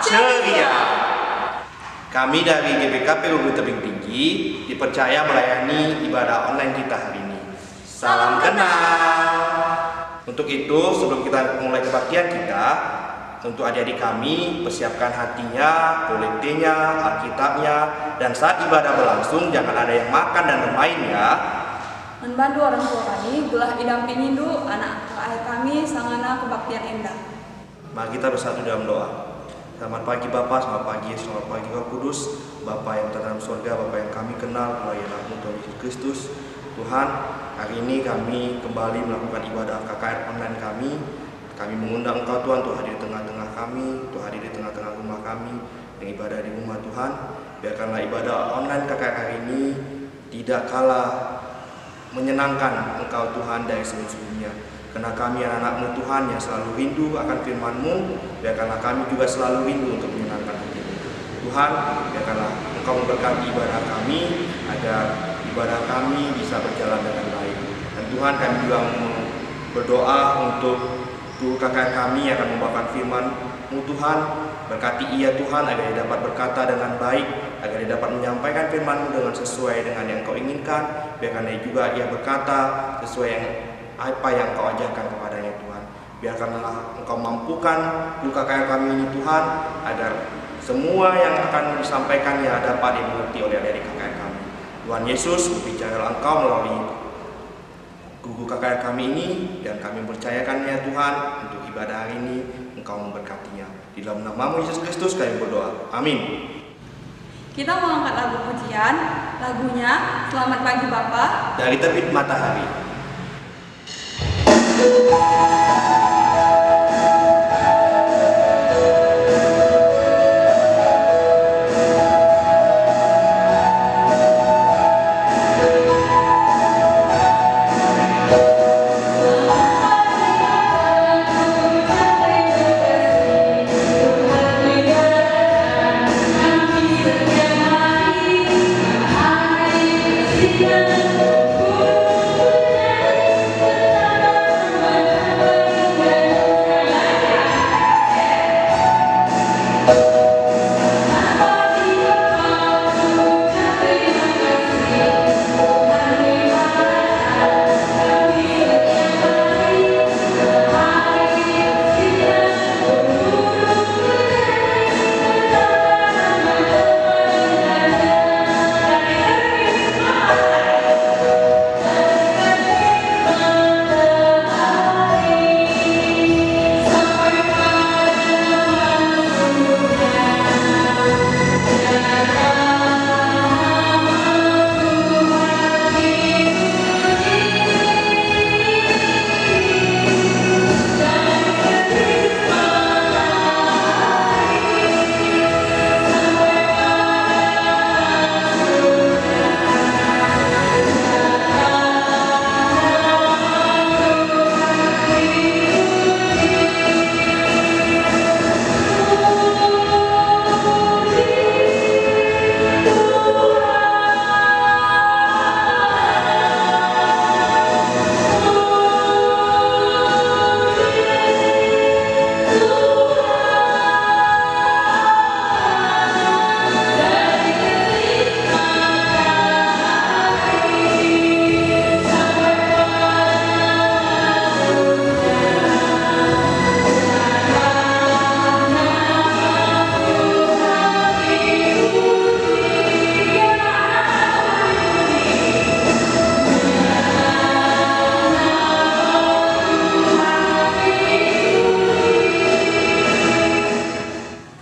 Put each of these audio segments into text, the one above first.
ceria. Kami dari GBKP UGM Tebing Tinggi dipercaya melayani ibadah online kita hari ini. Salam kenal. Untuk itu, sebelum kita mulai kebaktian kita, untuk adik-adik kami persiapkan hatinya, koletenya, alkitabnya, dan saat ibadah berlangsung jangan ada yang makan dan bermain ya. Membantu orang tua kami, belah idamping Hindu, anak ayah kami, sangana kebaktian endah. Mari kita bersatu dalam doa. Selamat pagi Bapa, selamat pagi Yesus, selamat pagi Roh Kudus, Bapa yang dalam surga, Bapa yang kami kenal melalui anakmu Tuhan Yesus Kristus. Tuhan, hari ini kami kembali melakukan ibadah KKR online kami. Kami mengundang Engkau Tuhan untuk hadir di tengah-tengah kami, untuk hadir di tengah-tengah rumah kami, yang ibadah di rumah Tuhan. Biarkanlah ibadah online KKR hari ini tidak kalah menyenangkan Engkau Tuhan dari sebelum-sebelumnya. Karena kami anak-anak-Mu Tuhan yang selalu rindu akan firman-Mu, biarkanlah kami juga selalu rindu untuk menyenangkan hati-Mu. Tuhan, biarkanlah Engkau memberkati ibadah kami, agar ibadah kami bisa berjalan dengan baik. Dan Tuhan, kami juga berdoa untuk guru KKR kami yang akan membawakan firman-Mu Tuhan. Berkati ia Tuhan agar dia dapat berkata dengan baik, agar dia dapat menyampaikan firman-Mu dengan sesuai dengan yang Kau inginkan. Biarkan dia juga ia berkata sesuai yang apa yang Kau ajarkan kepadanya Tuhan. Biarkanlah Engkau mampukan guru KKR kami ini Tuhan, agar semua yang akan disampaikannya dapat dimengerti oleh adik KKR kami. Tuhan Yesus, berbicara Engkau melalui guru KKR kami ini, dan kami percayakannya Tuhan untuk ibadah hari ini. Engkau memberkatinya. Di dalam nama-Mu Yesus Kristus kami berdoa. Amin. Kita mengangkat lagu pujian, lagunya Selamat Pagi Bapa Dari Terbit Matahari.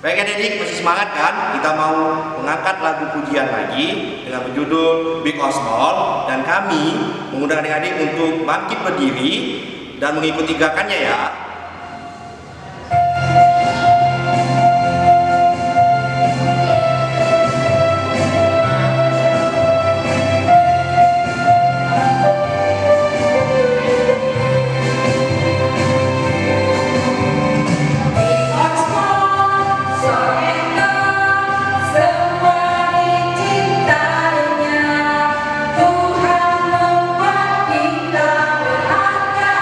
Baik adik-adik, masih semangat kan? Kita mau mengangkat lagu pujian lagi dengan berjudul Big or Small, dan kami mengundang adik-adik untuk bangkit berdiri dan mengikuti gerakannya ya. Tuhan membuat kita berharga.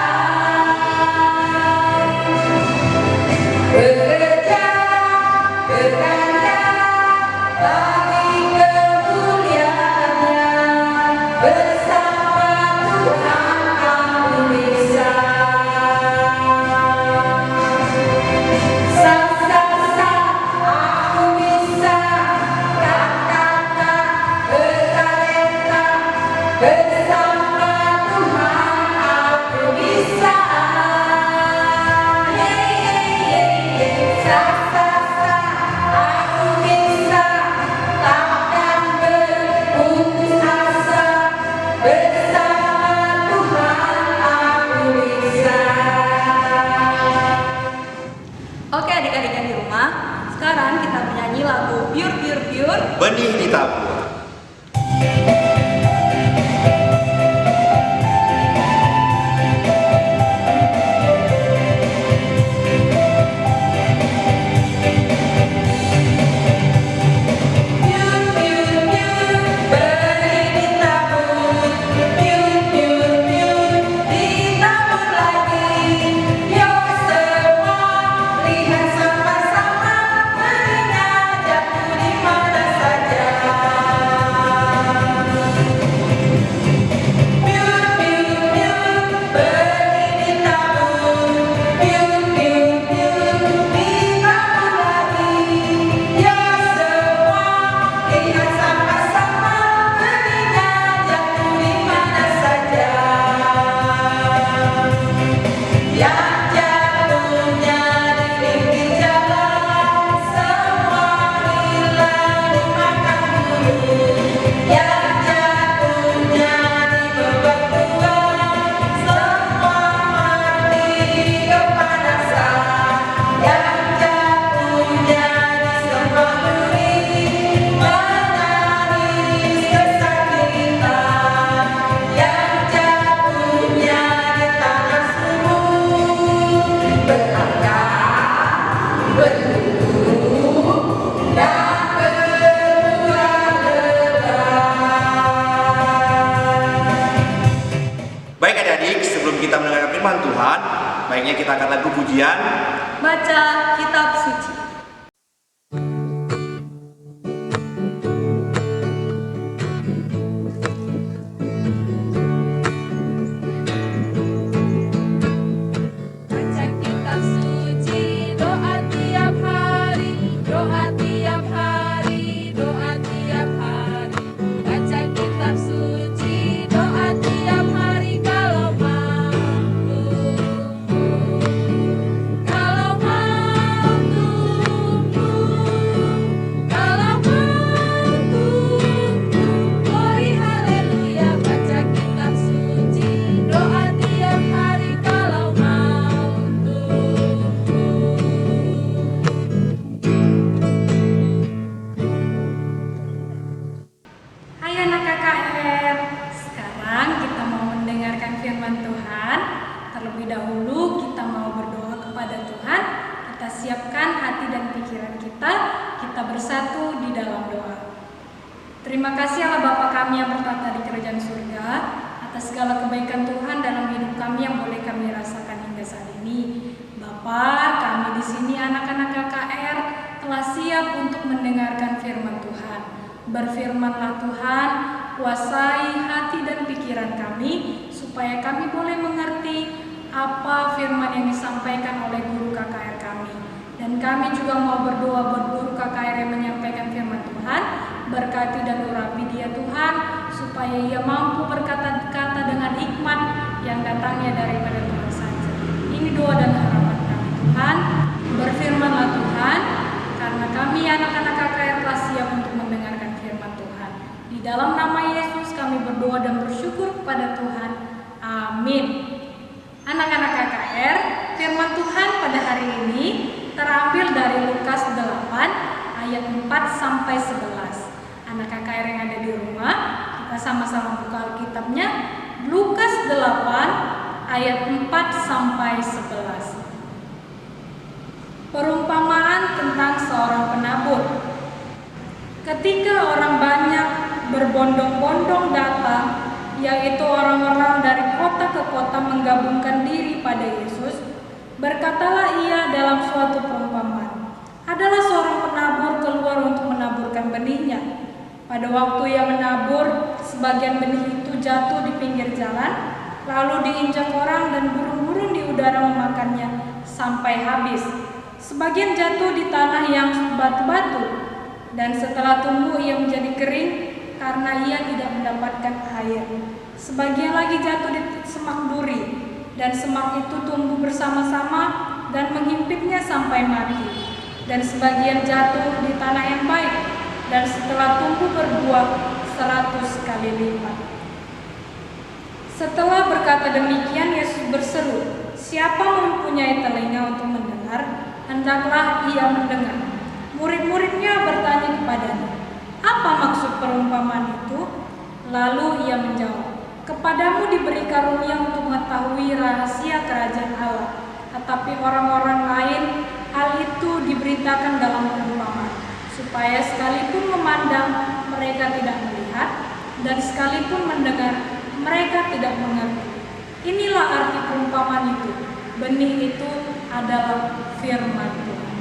Bersama Tuhan aku bisa. Sa sa sa, aku bisa. Takkan berputus asa. Bersama Tuhan aku bisa. Oke adik-adik yang di rumah, sekarang kita menyanyi lagu Pure Pure Pure Benih ditabur. Baik adik-adik, sebelum kita mendengarkan firman Tuhan, baiknya kita akan lagu pujian. baca kitab suci. Baca kitab suci, doa tiap hari, doa tiap hari, doa tiap hari. Baca kitab suci, doa tiap hari kalau mampu. Kalau mampu, kalau mampu, glory haleluya. Baca kitab suci, doa tiap hari kalau mampu. Hai anak KKR, sekarang kita mau mendengarkan firman Tuhan. Terlebih dahulu kita mau berdoa kepada Tuhan. Kita siapkan hati dan pikiran kita bersatu di dalam doa. Terima kasih Allah Bapa kami yang bertata di kerajaan surga, atas segala kebaikan Tuhan dalam hidup kami yang boleh kami rasakan hingga saat ini. Bapa, kami di sini anak-anak KKR telah siap untuk mendengarkan firman Tuhan. Berfirmanlah Tuhan, kuasai hati dan pikiran kami, supaya kami boleh mengerti apa firman yang disampaikan oleh guru KKR kami. Dan kami juga mau berdoa buat guru KKR yang menyampaikan firman Tuhan. Berkati dan urapi dia Tuhan, supaya ia mampu berkata-kata dengan hikmat yang datangnya daripada Tuhan saja. Ini doa dan harapan kami Tuhan. Berfirmanlah Tuhan, karena kami anak-anak KKR telah siap untuk mendengarkan firman Tuhan. Di dalam nama Yesus kami berdoa dan bersyukur kepada Tuhan. Amin. Anak-anak KKR, firman Tuhan pada hari ini terambil dari Lukas 8 ayat 4 sampai 11. Anak KKR yang ada di rumah, kita sama-sama buka Alkitabnya. Lukas 8 ayat 4 sampai 11. Perumpamaan tentang seorang penabur. Ketika orang banyak berbondong-bondong datang, yaitu orang-orang dari kota ke kota menggabungkan diri pada Yesus, berkatalah ia dalam suatu perumpamaan. Adalah seorang penabur keluar untuk menaburkan benihnya. Pada waktu ia menabur, sebagian benih itu jatuh di pinggir jalan, lalu diinjak orang dan burung-burung di udara memakannya sampai habis. Sebagian jatuh di tanah yang batu-batu, dan setelah tumbuh ia menjadi kering karena karena ia tidak mendapatkan air. Sebagian lagi jatuh di semak duri, dan semak itu tumbuh bersama-sama dan menghimpitnya sampai mati. Dan sebagian jatuh di tanah yang baik, dan setelah tumbuh berbuah 100 kali lipat. Setelah berkata demikian, Yesus berseru, "Siapa mempunyai telinga untuk mendengar, hendaklah ia mendengar." Murid-muridnya bertanya kepadanya, "Apa maksud perumpamaan itu?" Lalu ia menjawab, "Kepadamu diberi karunia untuk mengetahui rahasia kerajaan Allah, tetapi orang-orang lain hal itu diberitakan dalam perumpamaan, supaya sekalipun memandang mereka tidak melihat, dan sekalipun mendengar mereka tidak mengerti." Inilah arti perumpamaan itu. Benih itu adalah firman Tuhan.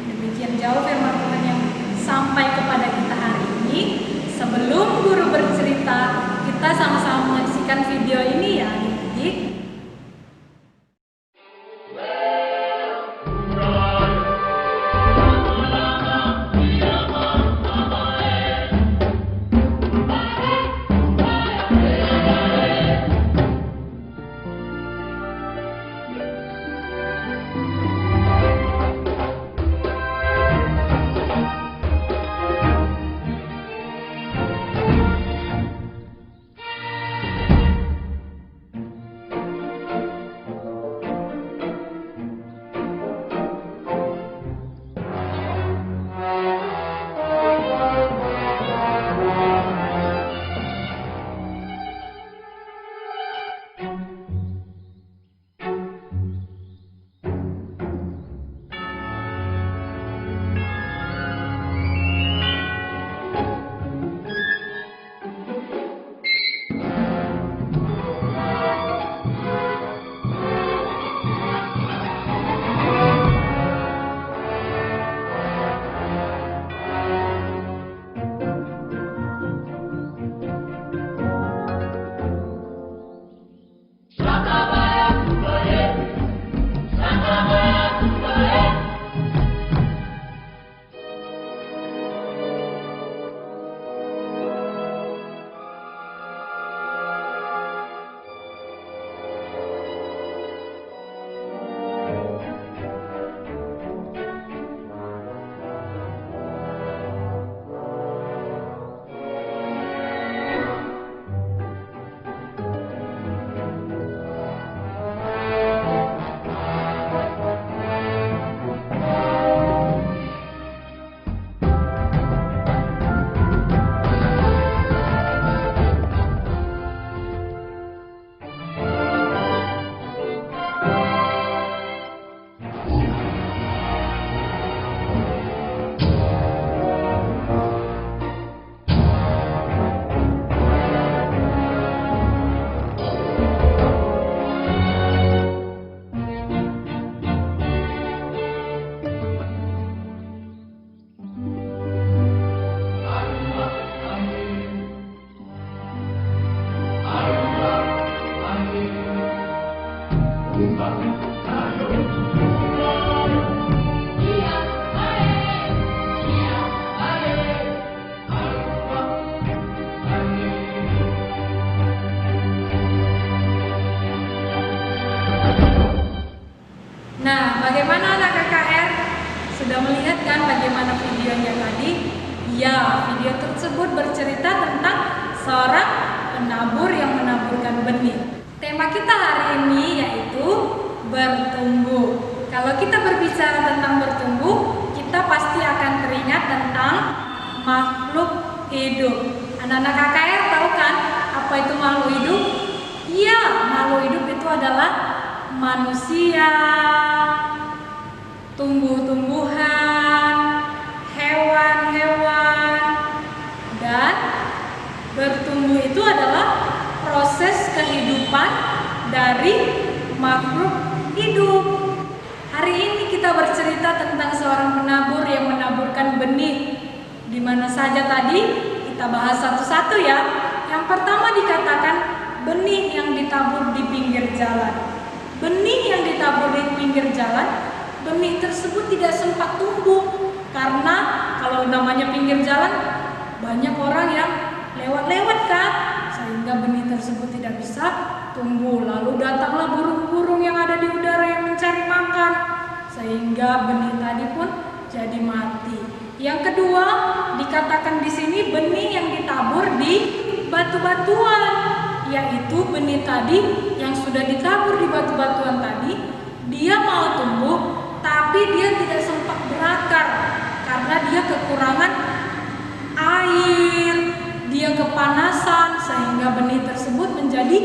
Demikian jauh firman Tuhan yang sampai kepada kita hari ini. Sebelum guru bercerita, kita sama-sama menyaksikan video ini ya adik-adik. Nah, bagaimana anak KKR? Sudah melihat kan bagaimana videonya tadi? Ya, video tersebut bercerita tentang seorang penabur yang menaburkan benih. Tema kita hari ini yaitu bertumbuh. Kalau kita berbicara tentang bertumbuh, kita pasti akan teringat tentang makhluk hidup. Anak-anak KKR tahu kan apa itu makhluk hidup? Iya, makhluk hidup itu adalah manusia, tumbuh-tumbuhan, hewan-hewan, dan bertumbuh itu adalah proses kehidupan dari makhluk hidup. Hari ini kita bercerita tentang seorang penabur yang menaburkan benih. Di mana saja tadi? Kita bahas satu-satu ya. Yang pertama dikatakan benih yang ditabur di pinggir jalan. Benih yang ditabur di pinggir jalan, benih tersebut tidak sempat tumbuh karena kalau namanya pinggir jalan banyak orang yang lewat-lewat bisa tumbuh. Lalu datanglah burung-burung yang ada di udara yang mencari makan, sehingga benih tadi pun jadi mati. Yang kedua, dikatakan di sini benih yang ditabur di batu-batuan, yaitu benih tadi yang sudah ditabur di batu-batuan tadi, dia mau tumbuh, tapi dia tidak sempat berakar karena dia kekurangan air, dia kepanasan, sehingga benih tersebut menjadi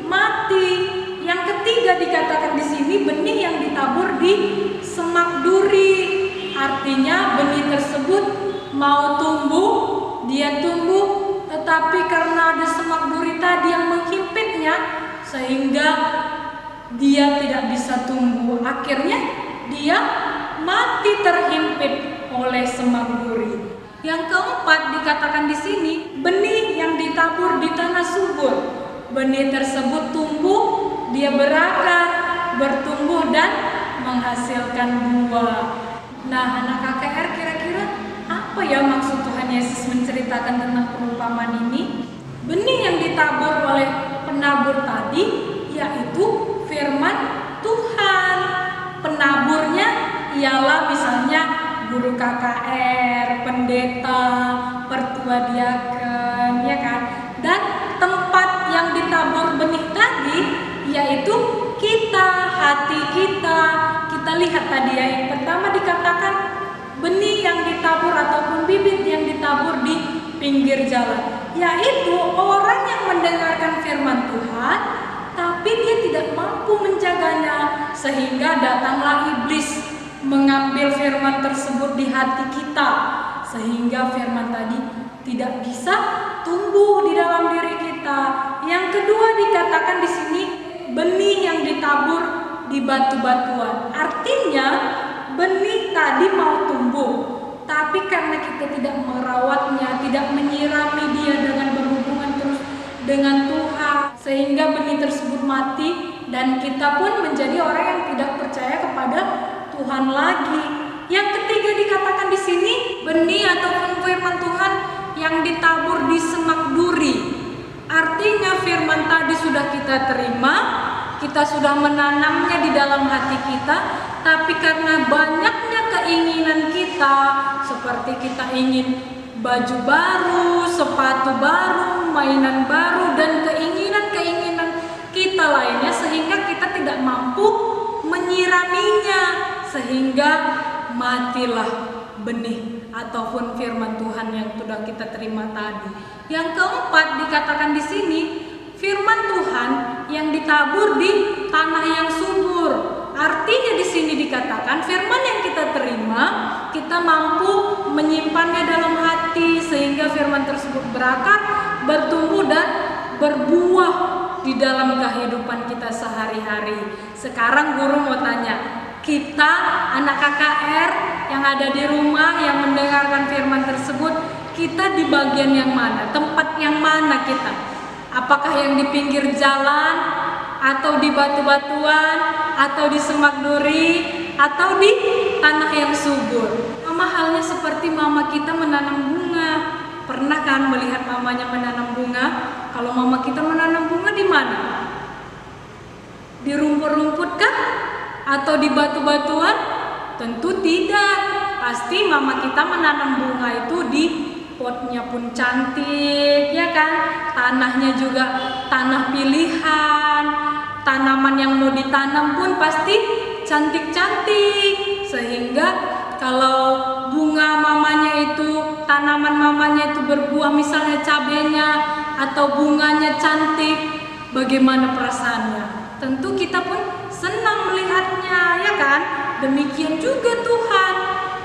mati. Yang ketiga dikatakan di sini benih yang ditabur di semak duri. Artinya benih tersebut mau tumbuh, dia tumbuh, tetapi karena ada semak duri tadi yang menghimpitnya, sehingga dia tidak bisa tumbuh. Akhirnya dia mati terhimpit oleh semak duri. Yang keempat dikatakan di sini benih yang ditabur di tanah subur. Benih tersebut tumbuh, dia berakar, bertumbuh dan menghasilkan buah. Nah, anak KKR, kira-kira apa ya maksud Tuhan Yesus menceritakan tentang perumpamaan ini? Benih yang ditabur oleh penabur tadi yaitu firman Tuhan. Penaburnya ialah misalnya guru KKR, pendeta, pertua diaken, ya kan? Dan tempat yang ditabur benih tadi yaitu kita, hati kita. Kita lihat tadi ya, yang pertama dikatakan benih yang ditabur ataupun bibit yang ditabur di pinggir jalan, yaitu orang yang mendengarkan firman Tuhan tapi dia tidak mampu menjaganya, sehingga datanglah iblis mengambil firman tersebut di hati kita, sehingga firman tadi tidak bisa tumbuh di dalam diri kita. Yang kedua dikatakan di sini benih yang ditabur di batu-batuan. Artinya benih tadi mau tumbuh, tapi karena kita tidak merawatnya, tidak menyirami dia dengan berhubungan terus dengan Tuhan, sehingga benih tersebut mati dan kita pun menjadi orang yang tidak percaya kepada Tuhan lagi. Yang ketiga dikatakan di sini benih ataupun firman Tuhan yang ditabur di semak duri. Artinya firman tadi sudah kita terima, kita sudah menanamnya di dalam hati kita, tapi karena banyaknya keinginan kita, seperti kita ingin baju baru, sepatu baru, mainan baru, dan keinginan-keinginan kita lainnya, sehingga kita tidak mampu menyiraminya, sehingga matilah benih ataupun firman Tuhan yang sudah kita terima tadi. Yang keempat dikatakan di sini firman Tuhan yang ditabur di tanah yang subur. Artinya di sini dikatakan firman yang kita terima, kita mampu menyimpannya dalam hati sehingga firman tersebut berakar, bertumbuh dan berbuah di dalam kehidupan kita sehari-hari. Sekarang guru mau tanya, kita anak KKR yang ada di rumah yang mendengarkan firman tersebut, kita di bagian yang mana? Tempat yang mana kita? Apakah yang di pinggir jalan, atau di batu-batuan, atau di semak duri, atau di tanah yang subur? Sama halnya seperti mama kita menanam bunga. Pernah kan melihat mamanya menanam bunga? Kalau mama kita menanam bunga di mana? Di rumput-rumput kah? Atau di batu-batuan? Tentu tidak. Pasti mama kita menanam bunga itu di potnya pun cantik, ya kan? Tanahnya juga tanah pilihan. Tanaman yang mau ditanam pun pasti cantik-cantik. Sehingga kalau bunga mamanya itu, tanaman mamanya itu berbuah, misalnya cabenya atau bunganya cantik, bagaimana perasaannya? Tentu kita pun senang melihatnya, ya kan? Demikian juga Tuhan.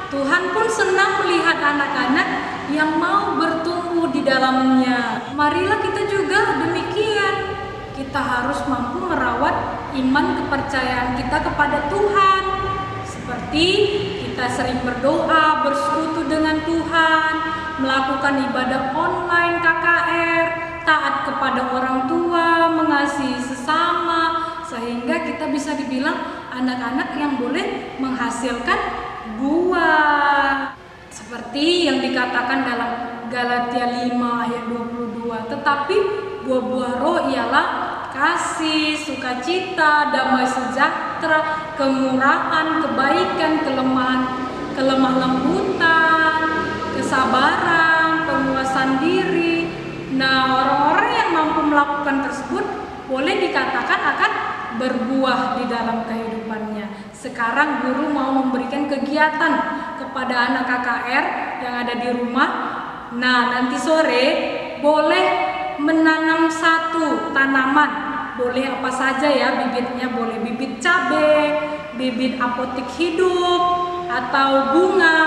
Tuhan pun senang melihat anak-anak yang mau bertumbuh di dalamnya. Marilah kita juga demikian. Kita harus mampu merawat iman kepercayaan kita kepada Tuhan. Seperti kita sering berdoa, bersekutu dengan Tuhan, melakukan ibadah online KKR, taat kepada orang tua, mengasihi sesama, sehingga kita bisa dibilang anak-anak yang boleh menghasilkan buah. Seperti yang dikatakan dalam Galatia 5 ayat 22, tetapi buah-buah roh ialah kasih, sukacita, damai sejahtera, kemurahan, kebaikan, kelemah lembutan, kesabaran, penguasaan diri. Nah, orang-orang yang mampu melakukan tersebut boleh dikatakan akan berbuah di dalam kehidupannya. Sekarang guru mau memberikan kegiatan kepada anak KKR yang ada di rumah. Nah, nanti sore boleh menanam satu tanaman. Boleh apa saja ya bibitnya, boleh bibit cabai, bibit apotik hidup, atau bunga.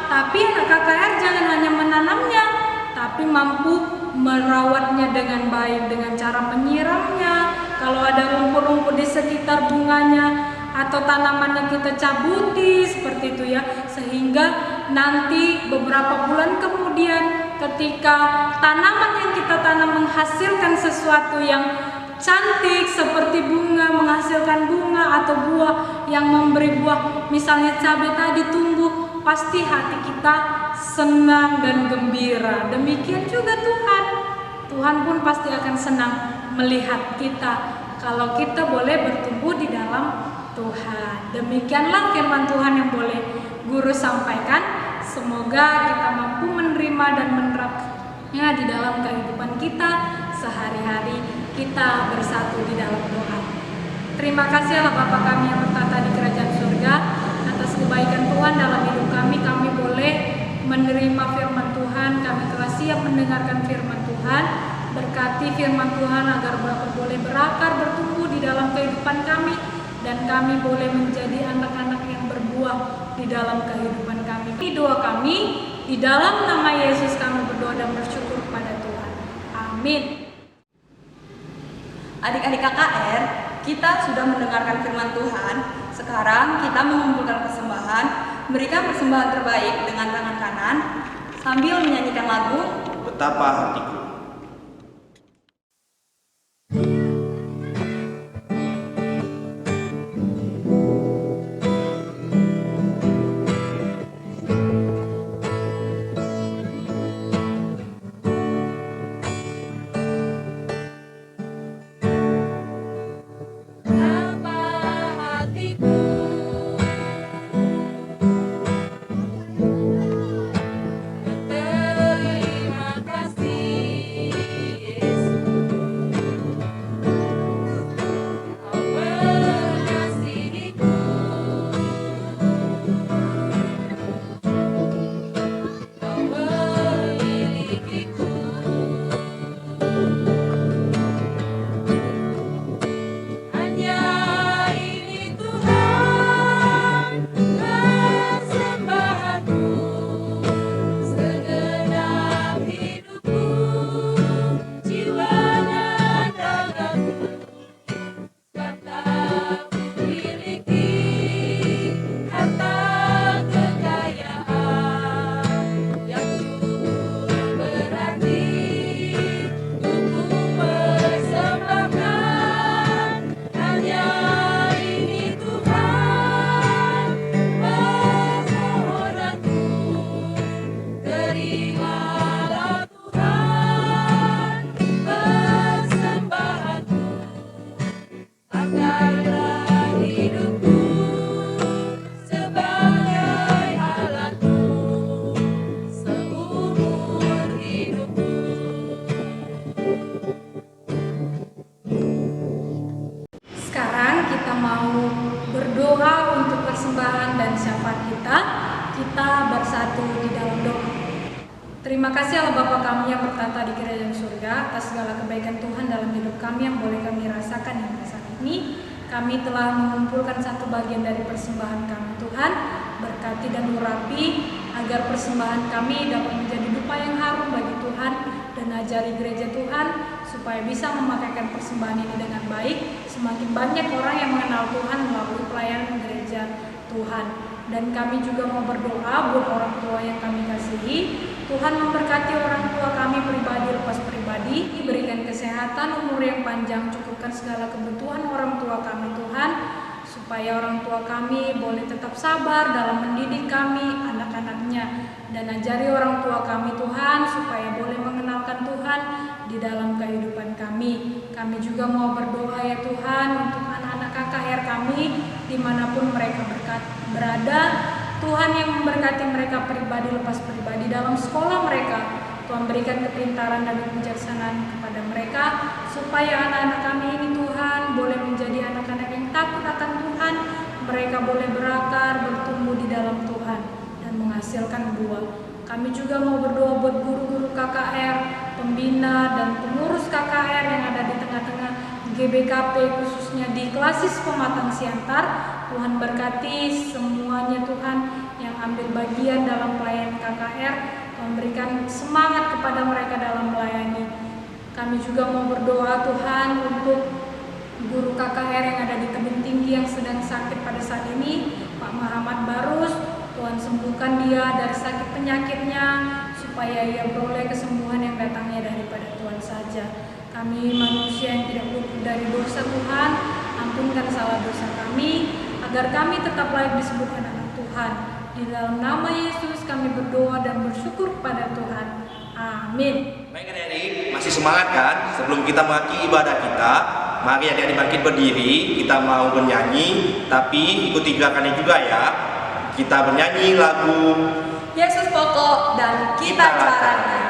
Tapi anak KKR jangan hanya menanamnya, tapi mampu merawatnya dengan baik dengan cara menyiramnya. Kalau ada rumput-rumput di sekitar bunganya atau tanamannya kita cabuti seperti itu ya, sehingga nanti beberapa bulan kemudian ketika tanaman yang kita tanam menghasilkan sesuatu yang cantik seperti bunga, menghasilkan bunga atau buah yang memberi buah, misalnya cabai tadi tumbuh, pasti hati kita senang dan gembira. Demikian juga Tuhan. Tuhan pun pasti akan senang melihat kita kalau kita boleh bertumbuh di dalam Tuhan. Demikianlah firman Tuhan yang boleh guru sampaikan. Semoga kita mampu menerima dan menerapkannya di dalam kehidupan kita sehari-hari. Kita bersatu di dalam doa. Terima kasih Bapa kami yang bertata di kerajaan surga, atas kebaikan Tuhan dalam hidup kami. Kami boleh menerima firman Tuhan, kami telah siap mendengarkan firman Tuhan. Berkati firman Tuhan agar Bapa boleh berakar, bertumbuh di dalam kehidupan kami, dan kami boleh menjadi anak-anak yang berbuah di dalam kehidupan kami. Doa kami di dalam nama Yesus kami berdoa dan bersyukur kepada Tuhan. Amin. Adik-adik KKR, kita sudah mendengarkan firman Tuhan. Sekarang kita mengumpulkan persembahan, berikan persembahan terbaik dengan tangan kanan sambil menyanyikan lagu Betapa Hatiku. Terima kasih Allah Bapa kami yang bertata di kerajaan surga, atas segala kebaikan Tuhan dalam hidup kami yang boleh kami rasakan hingga saat ini. Kami telah mengumpulkan satu bagian dari persembahan kami Tuhan. Berkati dan urapi agar persembahan kami dapat menjadi dupa yang harum bagi Tuhan, dan ajari gereja Tuhan supaya bisa memakaikan persembahan ini dengan baik. Semakin banyak orang yang mengenal Tuhan melalui pelayanan gereja Tuhan. Dan kami juga mau berdoa buat orang tua yang kami kasihi. Tuhan memberkati orang tua kami pribadi lepas pribadi, diberikan kesehatan, umur yang panjang, cukupkan segala kebutuhan orang tua kami Tuhan, supaya orang tua kami boleh tetap sabar dalam mendidik kami, anak-anaknya, dan ajari orang tua kami Tuhan supaya boleh mengenal akan Tuhan di dalam kehidupan kami. Kami juga mau berdoa ya Tuhan untuk anak-anak KKR kami dimanapun mereka berada. Tuhan yang memberkati mereka pribadi lepas pribadi dalam sekolah mereka. Tuhan berikan kepintaran dan kebijaksanaan kepada mereka supaya anak-anak kami ini Tuhan boleh menjadi anak-anak yang takut akan Tuhan. Mereka boleh berakar, bertumbuh di dalam Tuhan dan menghasilkan buah. Kami juga mau berdoa buat guru-guru KKR, pembina dan pengurus KKR yang ada di tengah-tengah GBKP khususnya di Klasis Pematang Siantar. Tuhan berkati semuanya Tuhan yang ambil bagian dalam pelayanan KKR. Tuhan berikan semangat kepada mereka dalam melayani. Kami juga mau berdoa Tuhan untuk guru KKR yang ada di Tebing Tinggi yang sedang sakit pada saat ini, Pak Muhammad Barus. Tuhan sembuhkan dia dari sakit penyakitnya supaya ia beroleh kesembuhan yang datangnya daripada Tuhan saja. Kami manusia yang tidak luput dari dosa Tuhan, ampunkan salah dosa kami agar kami tetap layak disebut anak Tuhan. Di dalam nama Yesus kami berdoa dan bersyukur kepada Tuhan. Amin. Baik adik-adik, masih semangat kan? Sebelum kita mengakhiri ibadah kita, mari adik-adik bangkit berdiri. Kita mau bernyanyi, tapi ikuti gerakannya juga ya. Kita bernyanyi lagu Yesus pokok dan kita caranya.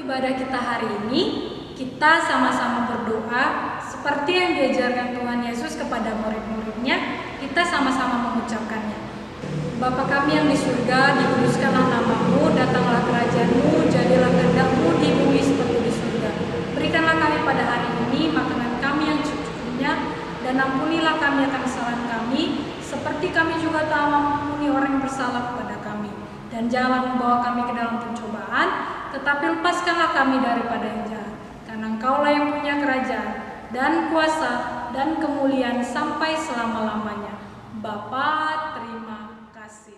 Ibadah kita hari ini, kita sama-sama berdoa seperti yang diajarkan Tuhan Yesus kepada murid-muridnya. Kita sama-sama mengucapkannya. Bapa kami yang di surga, dikuduskanlah namamu, datanglah kerajaan-Mu, jadilah kehendak-Mu di bumi seperti di surga. Berikanlah kami pada hari ini makanan kami yang secukupnya, dan ampunilah kami akan kesalahan kami, seperti kami juga telah mengampuni orang yang bersalah kepada kami. Dan janganlah membawa kami ke dalam pencobaan, tetapi lepaskanlah kami daripada yang jahat. Karena Engkaulah yang punya kerajaan, dan kuasa, dan kemuliaan sampai selama-lamanya. Bapa, terima kasih.